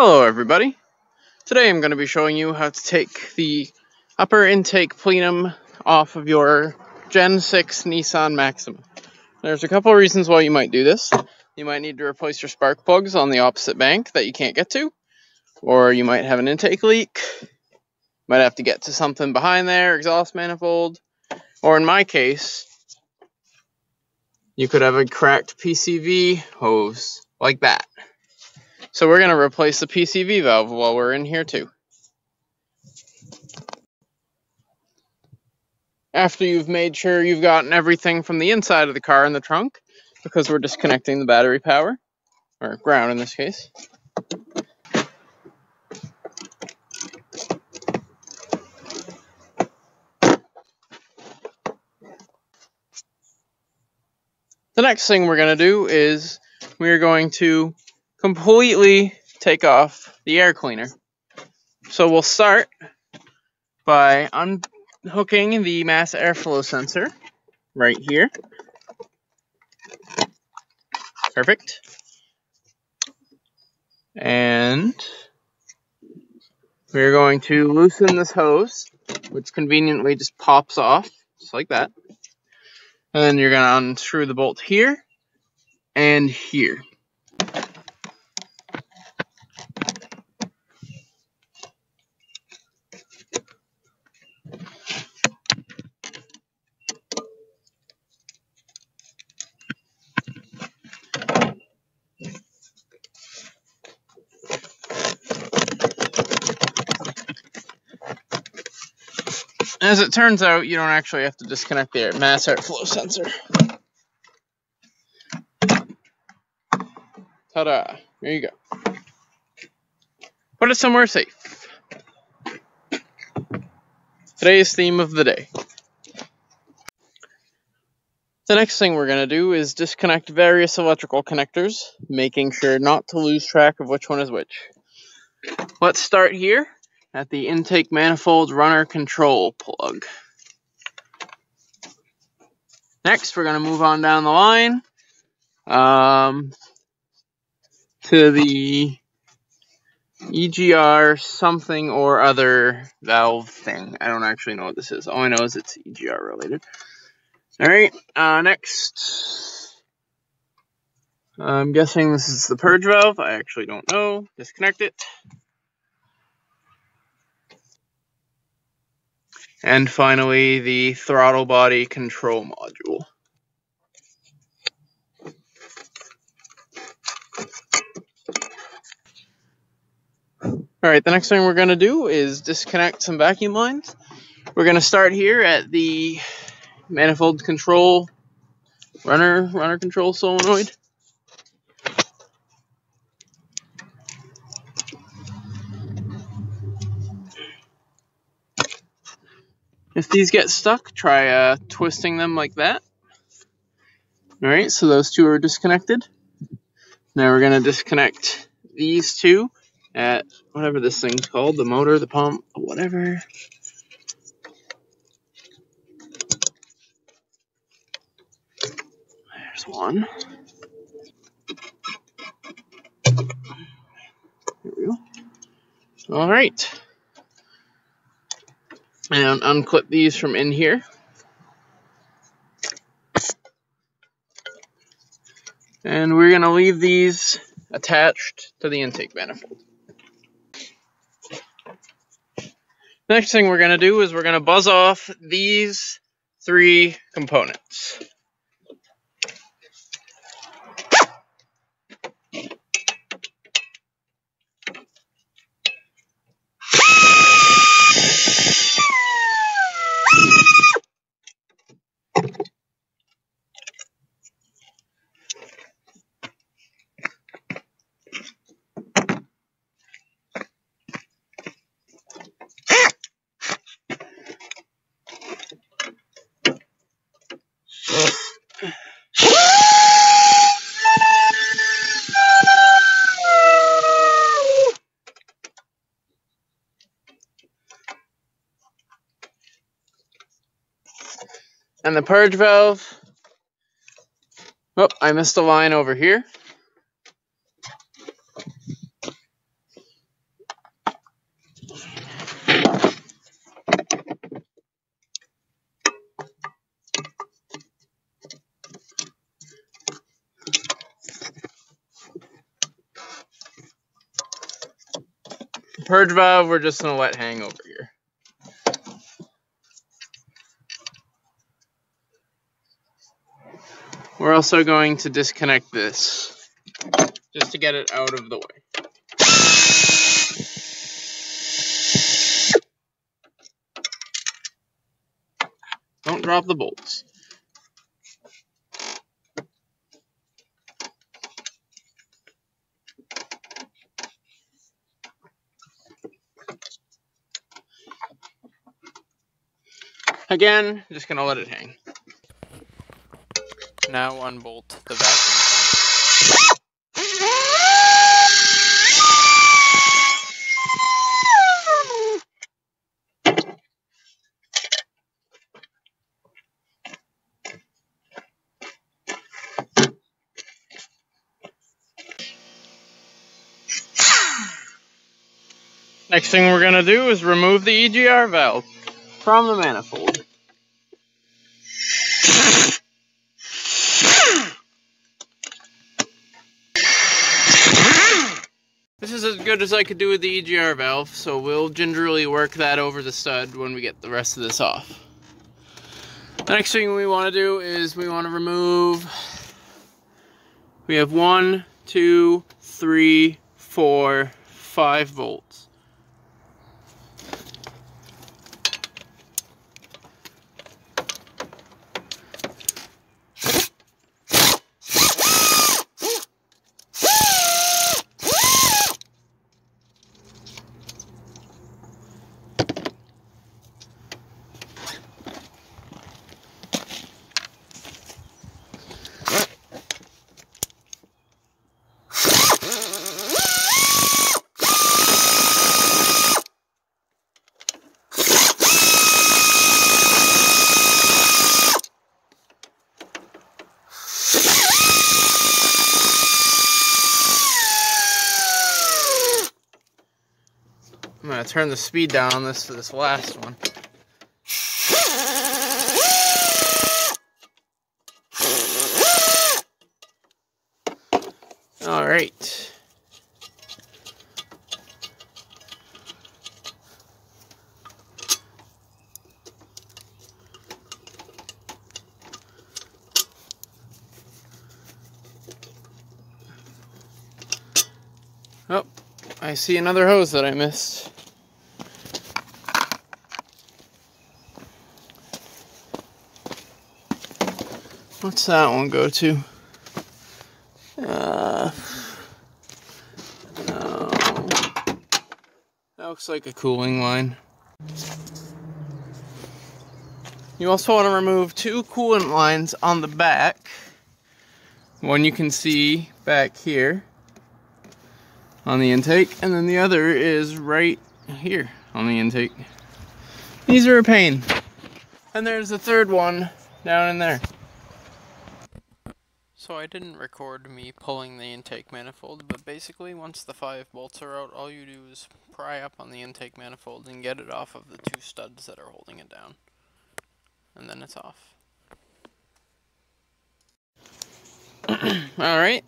Hello everybody. Today I'm going to be showing you how to take the upper intake plenum off of your Gen 6 Nissan Maxima. There's a couple of reasons why you might do this. You might need to replace your spark plugs on the opposite bank that you can't get to, or you might have an intake leak, might have to get to something behind there, exhaust manifold, or in my case, you could have a cracked PCV hose like that. So we're going to replace the PCV valve while we're in here too. After you've made sure you've gotten everything from the inside of the car in the trunk, because we're disconnecting the battery power, or ground in this case. The next thing we're going to do is we're going to completely take off the air cleaner. So we'll start by unhooking the mass airflow sensor right here. Perfect. And we're going to loosen this hose, which conveniently just pops off, just like that. And then you're going to unscrew the bolt here and here. As it turns out, you don't actually have to disconnect the mass airflow sensor. Ta-da! There you go. Put it somewhere safe. Today's theme of the day. The next thing we're going to do is disconnect various electrical connectors, making sure not to lose track of which one is which. Let's start here at the intake manifold runner control plug. Next, we're going to move on down the line to the EGR something or other valve thing. I don't actually know what this is. All I know is it's EGR related. Alright, next, I'm guessing this is the Purge Valve. I actually don't know. Disconnect it. And finally, the throttle body control module. Alright, the next thing we're going to do is disconnect some vacuum lines. We're going to start here at the manifold control runner control solenoid. If these get stuck, try twisting them like that. Alright, so those two are disconnected. Now we're going to disconnect these two at whatever this thing's called, the motor, the pump, whatever. There's one. There we go. Alright. And unclip these from in here. And we're going to leave these attached to the intake manifold. The next thing we're going to do is we're going to buzz off these three components. And the purge valve, oh, I missed a line over here. Purge valve, we're just going to let hang over here. We're also going to disconnect this, just to get it out of the way. Don't drop the bolts. Again, just gonna let it hang. Now unbolt the vacuum. Next thing we're gonna do is remove the EGR valve from the manifold. This is as good as I could do with the EGR valve, so we'll gingerly work that over the stud when we get the rest of this off. The next thing we want to do is we want to remove, we have 1, 2, 3, 4, 5 bolts. I'm going to turn the speed down on this for this last one. Alright. Oh, I see another hose that I missed. What's that one go to? No. That looks like a cooling line. You also want to remove 2 coolant lines on the back. One you can see back here on the intake, and then the other is right here on the intake. These are a pain. And there's the third one down in there. So I didn't record me pulling the intake manifold, but basically once the 5 bolts are out, all you do is pry up on the intake manifold and get it off of the 2 studs that are holding it down. And then it's off. Alright,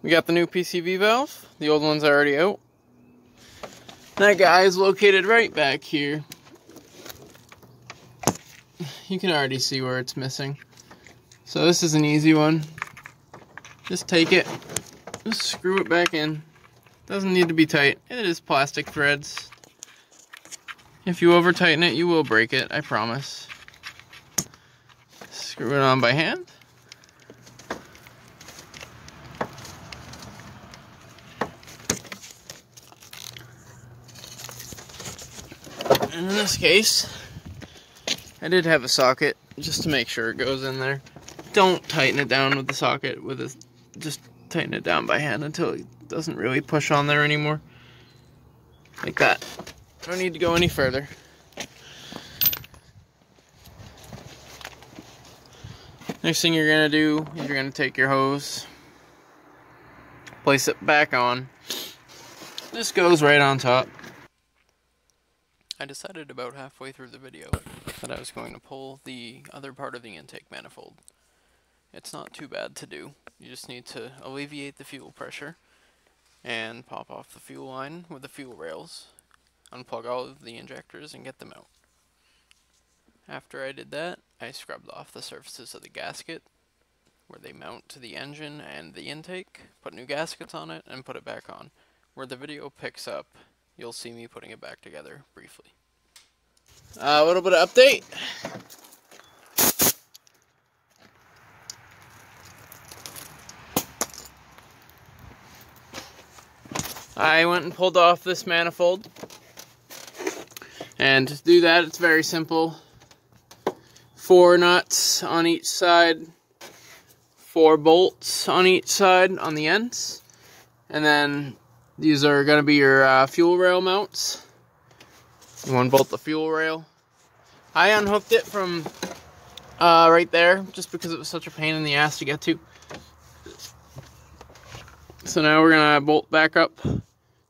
we got the new PCV valve. The old one's already out. That guy is located right back here. You can already see where it's missing. So this is an easy one. Just take it, just screw it back in. Doesn't need to be tight. It is plastic threads. If you over tighten it, you will break it, I promise. Screw it on by hand. And in this case, I did have a socket just to make sure it goes in there. Don't tighten it down with the socket, just tighten it down by hand until it doesn't really push on there anymore. Like that. Don't need to go any further. Next thing you're going to do is you're going to take your hose, place it back on. This goes right on top. I decided about halfway through the video that I was going to pull the other part of the intake manifold. It's not too bad to do. You just need to alleviate the fuel pressure and pop off the fuel line with the fuel rails, unplug all of the injectors and get them out. After I did that, I scrubbed off the surfaces of the gasket where they mount to the engine and the intake, put new gaskets on it, and put it back on. Where the video picks up, you'll see me putting it back together briefly. A little bit of update. I went and pulled off this manifold. And to do that, it's very simple. 4 nuts on each side, 4 bolts on each side on the ends, and then these are going to be your fuel rail mounts. You want to bolt the fuel rail. I unhooked it from right there just because it was such a pain in the ass to get to. So now we're going to bolt back up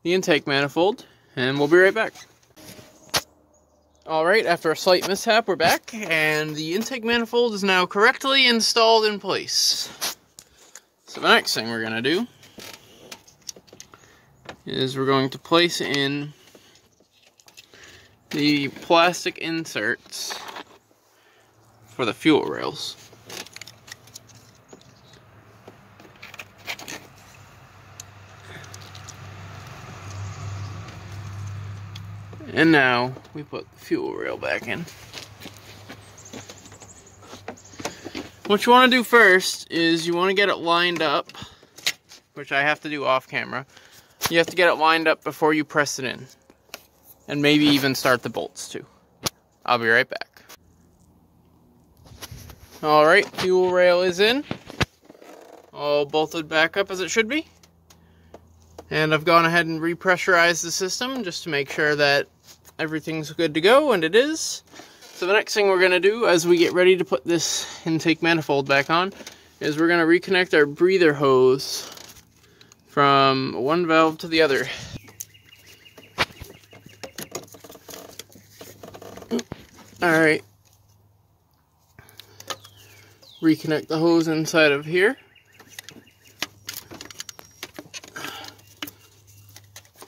the intake manifold, and we'll be right back. Alright, after a slight mishap, we're back, and the intake manifold is now correctly installed in place. So the next thing we're going to do is we're going to place in the plastic inserts for the fuel rails. And now we put the fuel rail back in. What you want to do first is you want to get it lined up, which I have to do off camera. You have to get it lined up before you press it in. And maybe even start the bolts too. I'll be right back. Alright, fuel rail is in. All bolted back up as it should be. And I've gone ahead and repressurized the system just to make sure that everything's good to go, and it is. So the next thing we're going to do as we get ready to put this intake manifold back on is we're going to reconnect our breather hose from one valve to the other. Alright. Reconnect the hose inside of here.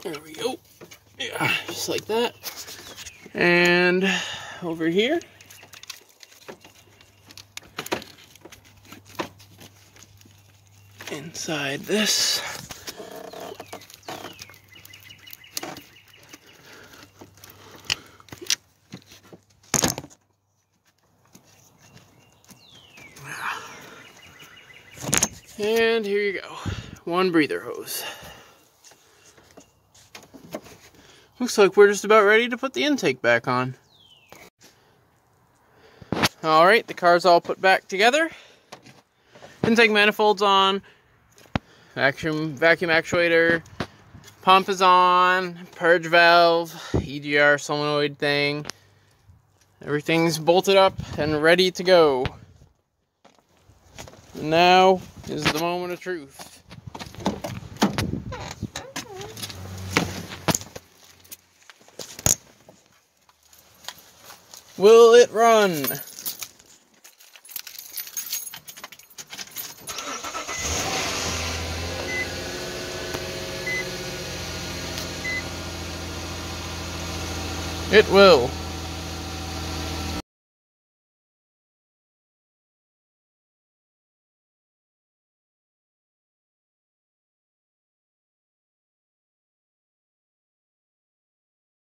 There we go. Yeah, just like that. And over here. Inside this. And here you go. One breather hose. Looks like we're just about ready to put the intake back on. Alright, the car's all put back together. Intake manifold's on. Vacuum actuator. Pump is on. Purge valve. EGR solenoid thing. Everything's bolted up and ready to go. And now is the moment of truth. Will it run? It will.